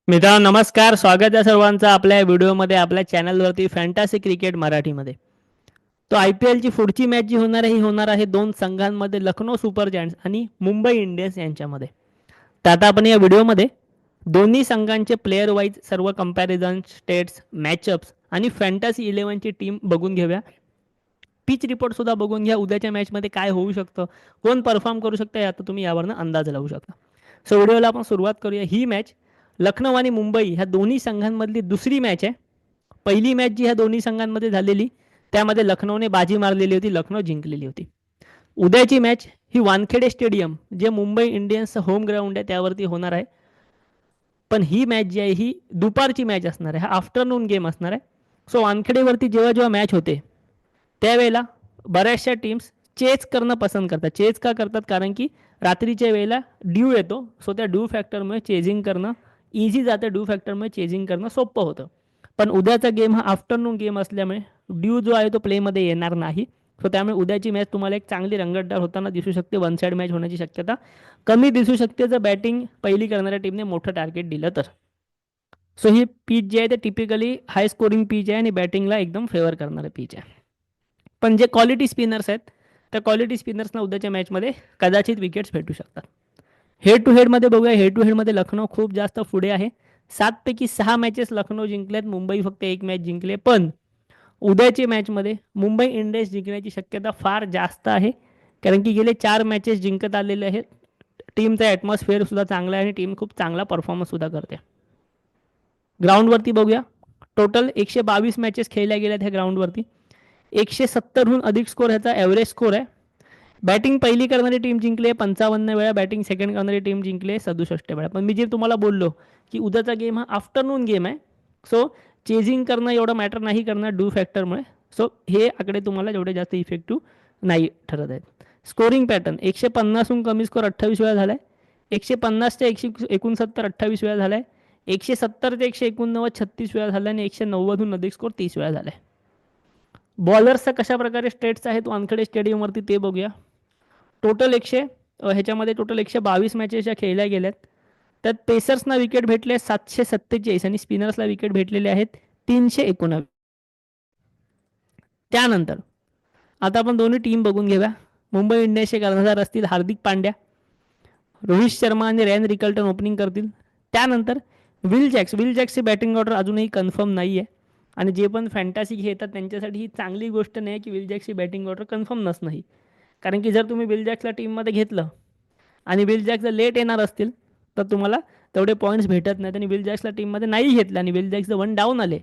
मित्रांनो नमस्कार, स्वागत आहे सर्वांचं आपल्या व्हिडिओमध्ये, आपल्या चॅनलवरती फॅन्टॅसी क्रिकेट मराठीमध्ये. तो IPL ची पुढची मॅच जी होणार आहे ही होणार आहे दोन संघांमध्ये, लखनौ सुपर जायंट्स आणि मुंबई इंडियन्स यांच्यामध्ये. तर आता आपण या व्हिडिओमध्ये दोन्ही संघांचे प्लेयर वाईज सर्व कंपॅरिझन, स्टेट्स, मॅचअप्स आणि फॅन्टॅसी 11ची टीम बघून घेऊया. पिच रिपोर्ट सुद्धा बघून घ्या, उद्याच्या मॅचमध्ये काय होऊ शकतं, कोण परफॉर्म करू शकतं हे आता तुम्ही यावरनं अंदाज लावू शकता. सो व्हिडिओला आपण सुरुवात करूया. ही मॅच लखनौ आणि मुंबई ह्या दोन्ही संघांमधली दुसरी मॅच आहे. पहिली मॅच जी ह्या दोन्ही संघांमध्ये झालेली त्यामध्ये लखनौने बाजी मारलेली होती, लखनौ जिंकलेली होती. उद्याची मॅच ही वानखेडे स्टेडियम जे मुंबई इंडियन्सचं होम ग्राउंड आहे त्यावरती होणार आहे. पण ही मॅच जी आहे ही दुपारची मॅच असणार आहे, हा आफ्टरनून गेम असणार आहे. सो वानखेडेवरती जेव्हा जेव्हा मॅच होते त्यावेळेला बऱ्याचशा टीम्स चेज करणं पसंत करतात. चेज का करतात? कारण की रात्रीच्या वेळेला ड्यू येतो. सो त्या ड्यू फॅक्टरमुळे चेजिंग करणं इझी जातं, ड्यू फॅक्टरमुळे चेजिंग करणं सोपं होतं. पण उद्याचा गेम हा आफ्टरनून गेम असल्यामुळे ड्यू जो आहे तो प्लेमध्ये येणार नाही. सो त्यामुळे उद्याची मॅच तुम्हाला एक चांगली रंगतदार होताना दिसू शकते. वन साईड मॅच होण्याची शक्यता कमी दिसू शकते जर बॅटिंग पहिली करणाऱ्या टीमने मोठं टार्गेट दिलं तर. सो ही पीच जी आहे ते टिपिकली हाय स्कोरिंग पीच आहे आणि बॅटिंगला एकदम फेवर करणारं पीच आहे. पण जे क्वालिटी स्पिनर्स आहेत त्या क्वालिटी स्पिनर्सना उद्याच्या मॅचमध्ये कदाचित विकेट्स भेटू शकतात. हेड टू हेडमध्ये बघूया. हेड टू हेडमध्ये लखनौ खूप जास्त पुढे आहे. 7 पैकी 6 मॅचेस लखनौ जिंकल्यात, मुंबई फक्त 1 मॅच जिंकले. पण उद्याच्या मॅचमध्ये मुंबई इंडियन्स जिंकण्याची शक्यता फार जास्त आहे, कारण की गेले 4 मॅचेस जिंकत आलेले आहेत. टीमचा ॲटमॉस्फिअर सुद्धा चांगला आहे आणि टीम खूप चांगला परफॉर्मन्स सुद्धा करते. ग्राउंडवरती बघूया. टोटल 122 मॅचेस खेळल्या गेल्यात ह्या ग्राउंडवरती. 170हून अधिक स्कोर ह्याचा ॲव्हरेज स्कोर आहे. बॅटिंग पहिली करणारी टीम जिंकली आहे 55 वेळा, बॅटिंग सेकंड करणारी टीम जिंकली आहे 67 वेळा. पण मी जे तुम्हाला बोललो की उद्याचा गेम हा आफ्टरनून गेम आहे, सो चेजिंग करणं एवढं मॅटर नाही करणार ड्यू फॅक्टरमुळे. सो हे आकडे तुम्हाला जेवढे जास्त इफेक्टिव्ह नाही ठरत आहेत. स्कोरिंग पॅटर्न 150हून कमी स्कोर 28 वेळा झाला आहे. 150 ते 169 28 वेळा झाला आहे. 170 ते 189 36 वेळा झाला आणि 190हून अधिक स्कोर 30 वेळा झाला आहे. बॉलर्सचा कशा प्रकारे स्टेट्स आहेत वानखेडे स्टेडियमवरती ते बघूया. टोटल ह्याच्यामध्ये टोटल 122 मॅचेस ज्या खेळल्या गेल्यात त्यात पेसर्सना विकेट भेटले 747 आणि स्पिनर्सला विकेट भेटलेले आहेत 319. त्यानंतर आता आपण दोन्ही टीम बघून घेऊया. मुंबई इंडियन्सचे कर्णधार असतील हार्दिक पांड्या, रोहित शर्मा आणि रॅन रिकल्टन ओपनिंग करतील. त्यानंतर विल जॅक्सची बॅटिंग ऑर्डर अजूनही कन्फर्म नाही आहे आणि जे पण फॅन्टॅसी घेतात त्यांच्यासाठी ही चांगली गोष्ट नाही की विल जॅक्सची बॅटिंग ऑर्डर कन्फर्म नसणं. कारण की जर तुम्ही विल जॅक्सला टीममध्ये घेतलं आणि विल जॅक्स जर लेट येणार असतील तर तुम्हाला तेवढे पॉईंट्स भेटत नाहीत. आणि विल जॅक्सला टीममध्ये नाही घेतलं आणि विल जॅक्स जर 1 डाऊन आले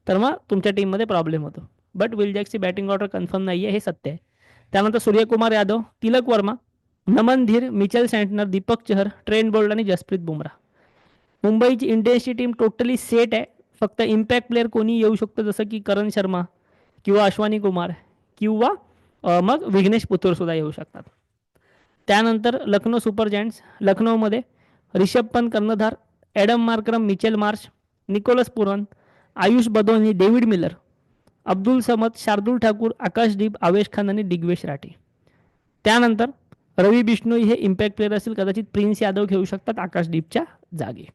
तर मग तुमच्या टीममध्ये प्रॉब्लेम होतो. बट विल जॅक्सची बॅटिंग ऑर्डर कन्फर्म नाही आहे, हे सत्य आहे. त्यानंतर Suryakumar Yadav, Tilak Varma, Naman Dhir, Mitchell Santner, Deepak Chahar, Trent Boult आणि जसप्रीत बुमराह. मुंबईची इंडियन्सची टीम टोटली सेट आहे. फक्त इम्पॅक्ट प्लेअर कोणी येऊ शकतं, जसं की करण शर्मा किंवा अश्वानी कुमार किंवा मग विघ्नेश पुथुर सुद्धा येऊ शकतात. त्यानंतर लखनौ सुपर जायंट्स, लखनौमध्ये रिषभ पंत कर्णधार, Adam Markram, Mitchell Marsh, Nicholas Pooran, Ayush Badoni, David Miller, Abdul Samad, Shardul Thakur, Akashdeep, Avesh Khan आणि दिग्वेश राठी. त्यानंतर रवी बिष्णोई हे इम्पॅक्ट प्लेअर असतील, कदाचित प्रिन्स यादव घेऊ शकतात आकाशदीपच्या जागी.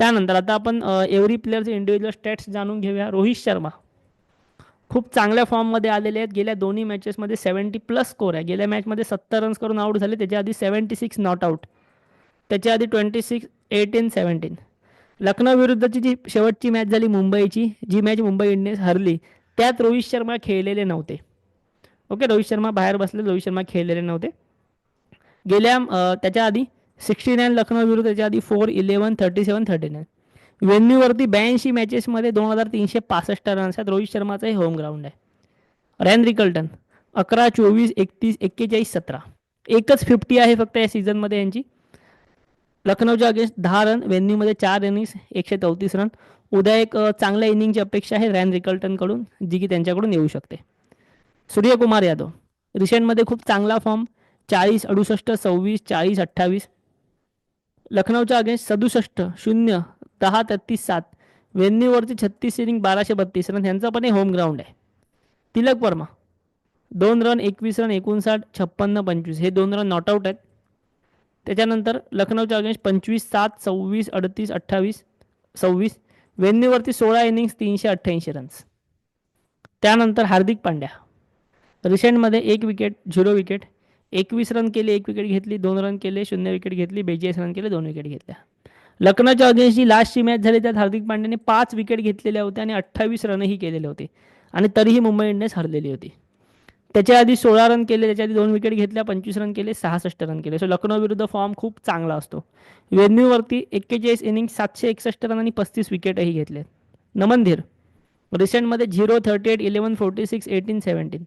त्यानंतर आता आपण एव्हरी प्लेअरचे इंडिव्हिज्युअल स्टॅट्स जाणून घेऊया. रोहित शर्मा खूप चांगल्या फॉर्ममध्ये आलेले आहेत. गेल्या दोन्ही मॅचेसमध्ये 70+ स्कोर आहे. गेल्या मॅचमध्ये 70 रन्स करून आउट झाले, त्याच्या आधी 76 नॉट आउट, त्याच्या आधी 26 18 17. लखनौ विरुद्धची जी शेवटची मॅच झाली मुंबईची, जी मॅच मुंबई इंडियन्स हरली, त्यात रोहित शर्मा खेळलेले नव्हते. ओके, रोहित शर्मा बाहेर बसले, रोहित शर्मा खेळलेले नव्हते. गेल्या त्याच्या आधी 69 लखनौ विरुद्ध, त्याच्या आधी 4 11 37 39. वेन्यूवरती 82 मॅचेसमध्ये 2365 रन्स आहेत. रोहित शर्माचं हे होम ग्राउंड आहे. रॅन रिकल्टन 11 24 31 41 17, एकच 50 आहे फक्त या सीझनमध्ये यांची. लखनौच्या अगेन्स्ट 10 रन, वेन्यूमध्ये 4 इनिंग्स 134 रन. उद्या एक चांगल्या इनिंगची अपेक्षा आहे रॅन रिकल्टनकडून, जी की त्यांच्याकडून येऊ शकते. सूर्यकुमार यादव रिसेंटमध्ये खूप चांगला फॉर्म, 40 68 26 40 28. लखनौच्या अगेन्स्ट 67 0 10 33 7, वेन्यूवरती 36 इनिंग 1232 रन, यांचा पण हे होम ग्राउंड आहे. तिलक वर्मा 2 रन 21 रन 59 56 25, हे 2 रन नॉट आऊट आहेत. त्याच्यानंतर लखनौच्या अगेन्स्ट 25-7, 26, 38, 28, 26. वेन्यूवरती 16 innings 388 runs. त्यानंतर Hardik Pandya रिसेंटमध्ये 1 wicket 0 wicket, 21 run केले, 1 विकेट घेतली, 2 रन केले, 0 विकेट घेतली, 42 रन केले, 2 विकेट घेतल्या. लखनौच्या अगेन्स्ट जी लास्टची मॅच झाली त्यात हार्दिक पांड्याने 5 विकेट घेतलेल्या होत्या आणि 28 रनही केलेले होते आणि तरीही मुंबई इंडियन्स हरलेली होती. त्याच्या आधी 16 रन केले, त्याच्या आधी 2 विकेट घेतल्या, 25 रन केले, 66 रन केले. सो लखनौ विरुद्ध फॉर्म खूप चांगला असतो. वेन्यूवरती 41 इनिंग 761 रन आणि 35 विकेटही घेतले. नमन धीर रिसेंटमध्ये 0, 38, 11, 46, 18, 17.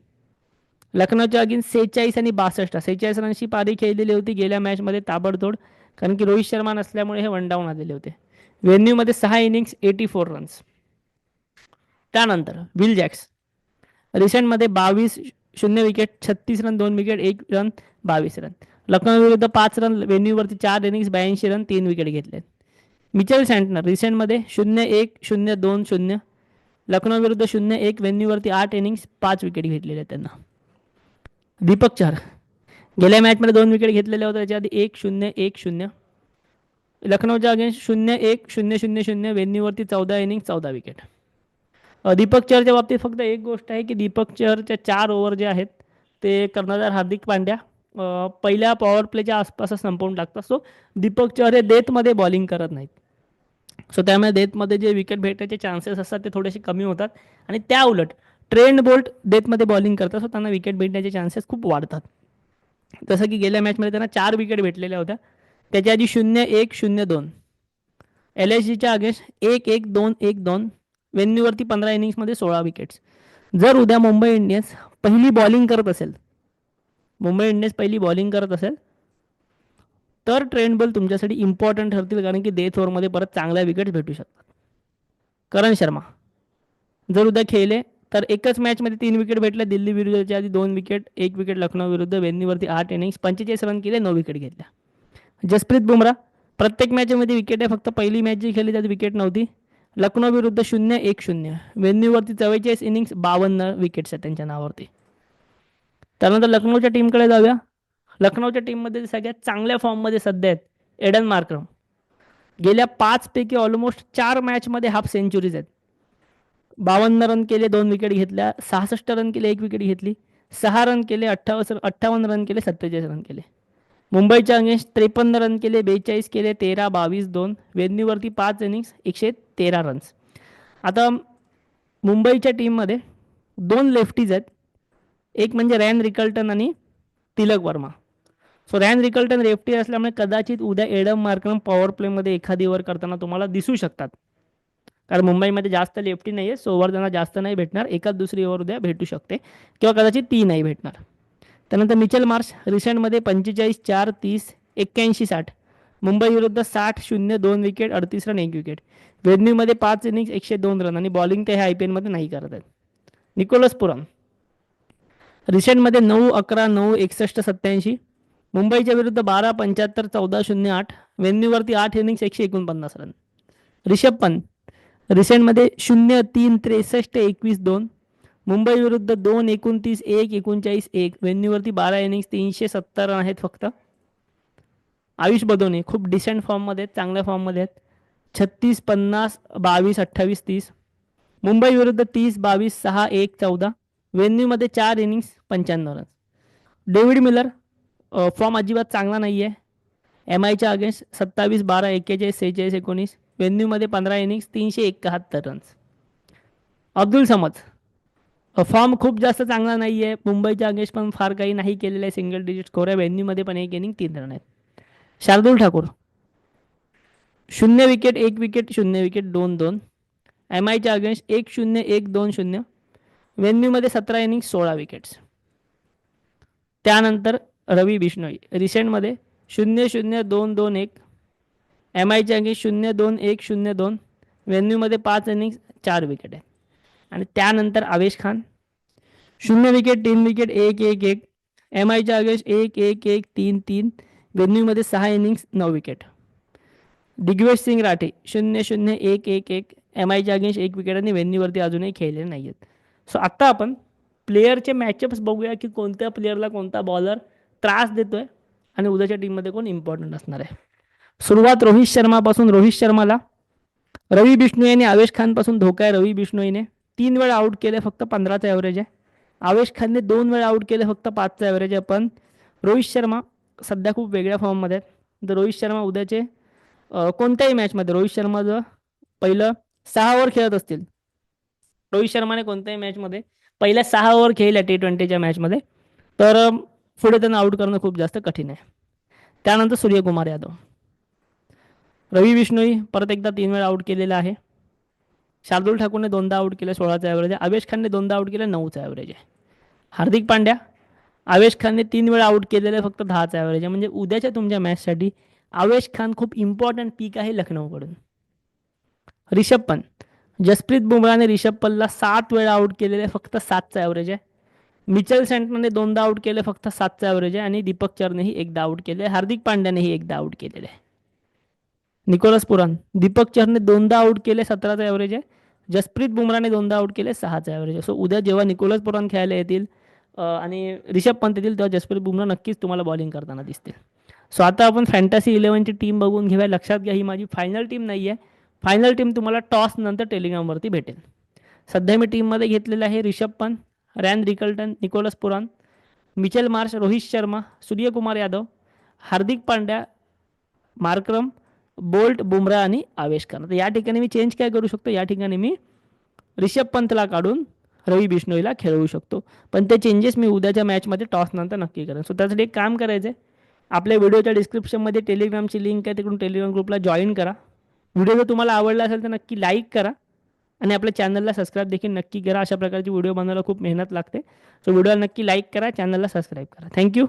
लखनौच्या अगेन्स्ट 46 आणि 62 रनची पारी खेळलेली होती गेल्या मॅचमध्ये ताबडतोड, कारण की रोहित शर्मा नसल्यामुळे हे वन डाऊन आलेले होते. वेन्यूमध्ये 6 इनिंग्स 84 रन्स. त्यानंतर विल जॅक्स रिसेंटमध्ये 22, 0 wicket, 36 run, 2 wicket, 1 run, 22 run. Lucknow विरुद्ध 5 रन, वेन्यूवरती 4 इनिंग्स 82 रन, 3 विकेट घेतले. मिचेल सँटनर रिसेंटमध्ये 0-1, 0-2, 0. लखनौ विरुद्ध 0-1, वेन्यूवरती 8 इनिंग्स 5 विकेट घेतलेले आहेत त्यांना. दीपक चहर गेल्या मॅचमध्ये 2 विकेट घेतलेले होते, त्याच्या आधी 1-0-1-0. लखनौच्या अगेन्स्ट 0-1, 0-0-0, वेन्यूवरती 14 इनिंग 14 विकेट. दीपक चहरच्या बाबतीत फक्त एक गोष्ट आहे की दीपक चहरच्या 4 ओव्हर जे आहेत ते कर्णधार हार्दिक पांड्या पहिल्या पॉवर प्लेच्या आसपासच संपवून टाकतात. सो दीपक चहर हे डेथमध्ये बॉलिंग करत नाहीत. सो त्यामुळे डेथमध्ये जे विकेट भेटायचे चान्सेस असतात ते थोडेसे कमी होतात आणि त्या उलट ट्रेंट बोल्ट डेथमध्ये बॉलिंग करतात, सो त्यांना विकेट भेटण्याचे चान्सेस खूप वाढतात. जसं की गेल्या मॅचमध्ये त्यांना 4 विकेट भेटलेल्या होत्या, त्याच्या आधी 0-1, 0-2. LSGच्या अगेन्स्ट 1-1, 2-1, 2. वेन्यूवरती 15 इनिंग्समध्ये 16 विकेट्स. जर उद्या मुंबई इंडियन्स पहिली बॉलिंग करत असेल, तर ट्रेंट बोल्ट तुमच्यासाठी इम्पॉर्टंट ठरतील, कारण की डेथ ओव्हरमध्ये परत चांगल्या विकेट्स भेटू शकतात. करण शर्मा जर उद्या खेळले तर एकच मॅचमध्ये 3 विकेट भेटल्या दिल्ली विरुद्धच्या आधी, 2 विकेट, 1 विकेट लखनौ विरुद्ध. वेन्यूवरती 8 इनिंग्स 45 रन केले, 9 विकेट घेतल्या. जसप्रीत बुमराह प्रत्येक मॅचमध्ये विकेट आहे, फक्त पहिली मॅच जी खेळली त्यात विकेट नव्हती. लखनौ विरुद्ध 0-1-0, वेन्यूवरती 44 इनिंग्स 52 विकेट्स आहेत त्यांच्या नावावरती. त्यानंतर लखनौच्या टीमकडे जाऊया. लखनौच्या टीममध्ये सगळ्यात चांगल्या फॉर्ममध्ये सध्या आहेत एडन मार्क्रम. गेल्या 5 पैकी ऑलमोस्ट 4 मॅचमध्ये हाफ सेंचुरीज आहेत. 52 रन केले, 2 विकेट घेतल्या, 66 रन केले, 1 विकेट घेतली, 6 रन केले, 58 रन केले, 47 रन केले. मुंबईच्या अगेन्स्ट 53 रन केले, 42 केले, 13, 22, 2. वेन्यूवरती 5 इनिंग्स 113 रन्स. आता मुंबईच्या टीममध्ये 2 लेफ्टीज आहेत, एक म्हणजे रॅन रिकल्टन आणि Tilak Varma. So ran Rickelton lefty असल्यामुळे कदाचित उद्या एडम मार्क्रम पॉवर प्लेमध्ये एखादी ओव्हर करताना तुम्हाला दिसू शकतात, कारण मुंबईमध्ये जास्त लेफ्टी नाही आहे, सो ओव्हर त्यांना जास्त नाही भेटणार. एकाच दुसरी ओव्हर उद्या भेटू शकते किंवा कदाचित ती नाही भेटणार. त्यानंतर मिचेल मार्श रिसेंटमध्ये 45, 4, 30, 81, 60. मुंबई विरुद्ध 60-0, 2 विकेट, 38 रन, 1 विकेट. वेन्यूमध्ये 5 इनिंग्स 102 रन आणि बॉलिंग ते हे IPL मध्ये नाही करत आहेत. निकोलस पुरम रिसेंटमध्ये 9-11, 9, 61, 87. मुंबईच्या विरुद्ध 12, 75, 14, 08. वेन्यूवरती 8 इनिंग्स 149 रन. रिषभ पंत रिसेंटमध्ये 0-3, 63, 21, 2. मुंबई विरुद्ध 2, 29, 1, 39, 1. वेन्यूवरती 12 इनिंग्स 370 रन आहेत फक्त. आयुष बदोनी खूप डिसेंट फॉर्ममध्ये आहेत, चांगल्या फॉर्ममध्ये आहेत. 36, 50, 22, 28, 30. मुंबई विरुद्ध 30, 22, 6, 1, 14. वेन्यूमध्ये 4 innings 95 run. David Miller form अजिबात चांगला नाही आहे. MIच्या अगेन्स्ट 27, 12, 41, 46, 19. वेन्यूमध्ये 15 innings 371 runs. Abdul Samad form खूप जास्त चांगला नाही आहे. मुंबईच्या अगेन्स्ट पण फार काही नाही केलेलं आहे, सिंगल डिजिट स्कोर आहे. वेन्यूमध्ये पण 1 इनिंग 3 रन आहेत. Shardul Thakur 0 wicket, 1 wicket, 0 wicket, 2-2. MIच्या अगेन्स्ट 1-0, 1-2-0. वेन्यूमध्ये 17 इनिंग 16 विकेट्स. त्यानंतर रवी बिश्नोई रिसेंटमध्ये 0-0, 2-2-1. MIच्या अगेन्स्ट 0-2, 1-0-2. वेन्यूमध्ये 5 इनिंग्स 4 विकेट आहे. आणि त्यानंतर आवेश खान 0 विकेट, 3 विकेट, 1-1-1. MIच्या अगेन्स्ट 1-1-1, 3-3. वेन्यूमध्ये 6 इनिंग्स 9 विकेट. दिग्वेश सिंग राठे 0-0, 1-1-1. MIच्या अगेन्स्ट 1 विकेट आणि वेन्यूवरती अजूनही खेळले नाही आहेत. सो आत्ता आपण प्लेयरचे मॅचअप्स बघूया की कोणत्या प्लेयरला कोणता बॉलर त्रास देतोय आणि उद्याच्या टीममध्ये कोण इम्पॉर्टंट असणार आहे. सुरुवात रोहित शर्मापासून. रोहित शर्माला रवी बिष्णोई आणि आवेश खानपासून धोका आहे. रवी बिष्णोईने 3 वेळा आउट केले, फक्त 15चा ॲव्हरेज आहे. आवेश खानने 2 वेळा आउट केले, फक्त 5चा ॲव्हरेज आहे. पण रोहित शर्मा सध्या खूप वेगळ्या फॉर्ममध्ये आहेत. तर रोहित शर्मा उद्याचे कोणत्याही मॅचमध्ये रोहित शर्मा जर पहिलं 6 ओव्हर खेळत असतील, रोहित शर्माने कोणत्याही मॅचमध्ये पहिल्या 6 ओव्हर खेळल्या T20च्या मॅचमध्ये, तर पुढे त्यांना आउट करणं खूप जास्त कठीण आहे. त्यानंतर सूर्यकुमार यादव. रवी बिष्णोई परत एकदा 3 वेळा आउट केलेला आहे. शार्दुल ठाकूरने 2दा आउट केले, 16चा ॲव्हरेज आहे. आवेश खानने 2दा आउट केले, 9चा ॲव्हरेज आहे. हार्दिक पांड्या, आवेश खानने 3 वेळा आउट केलेले, फक्त 10चा ॲव्हरेज आहे. म्हणजे उद्याच्या तुमच्या मॅचसाठी आवेश खान खूप इम्पॉर्टंट पीक आहे लखनौकडून. रिषभ पंत, जसप्रीत बुमराहने रिषभ पंतला 7 वेळा आउट केलेले, फक्त 7चा ॲव्हरेज आहे. मिचेल सँटनरने 2दा आउट केले, फक्त 7चा ॲव्हरेज आहे. आणि दीपक चरनेही 1दा आउट केले. हार्दिक पांड्यानेही 1दा आउट केलेले आहे. निकोलस पुरान, दीपक चहरने 2दा आउट केले, 17चा ॲव्हरेज आहे. जसप्रीत बुमराहने 2दा आउट केले, 6चा ॲव्हरेज आहे. सो उद्या जेव्हा निकोलस पुरान खेळायला येतील आणि रिषभ पंत येतील, तेव्हा जसप्रीत बुमराह नक्कीच तुम्हाला बॉलिंग करताना दिसतील. सो आता आपण फॅन्टसी 11ची टीम बघून घेऊया. लक्षात घ्या, ही माझी फायनल टीम नाही आहे. फायनल टीम तुम्हाला टॉस नंतर टेलिग्रामवरती भेटेल. सध्या मी टीममध्ये घेतलेलं आहे Rishabh Pant, Ryan Rickelton, Nicholas Pooran, Mitchell Marsh, Rohit Sharma, Suryakumar Yadav, Hardik Pandya, Markram, Boult, Bumrah आणि आवेश खान. तर या ठिकाणी मी चेंज काय करू शकतो, या ठिकाणी मी रिषभ पंतला काढून रवी बिष्णोईला खेळवू शकतो. पण ते चेंजेस मी उद्याच्या मॅचमध्ये टॉस नंतर नक्की करेन. सो त्यासाठी एक काम करायचं आहे, आपल्या व्हिडिओच्या डिस्क्रिप्शनमध्ये टेलिग्रामची लिंक आहे, तिकडून टेलिग्राम ग्रुपला जॉईन करा. व्हिडिओ जर तुम्हाला आवडला असेल तर नक्की लाईक करा आणि आपल्या चॅनलला सबस्क्राईब देखील नक्की करा. अशा प्रकारची व्हिडिओ बनवायला खूप मेहनत लागते. सो व्हिडिओला नक्की लाईक करा, चॅनलला सबस्क्राईब करा. थँक्यू.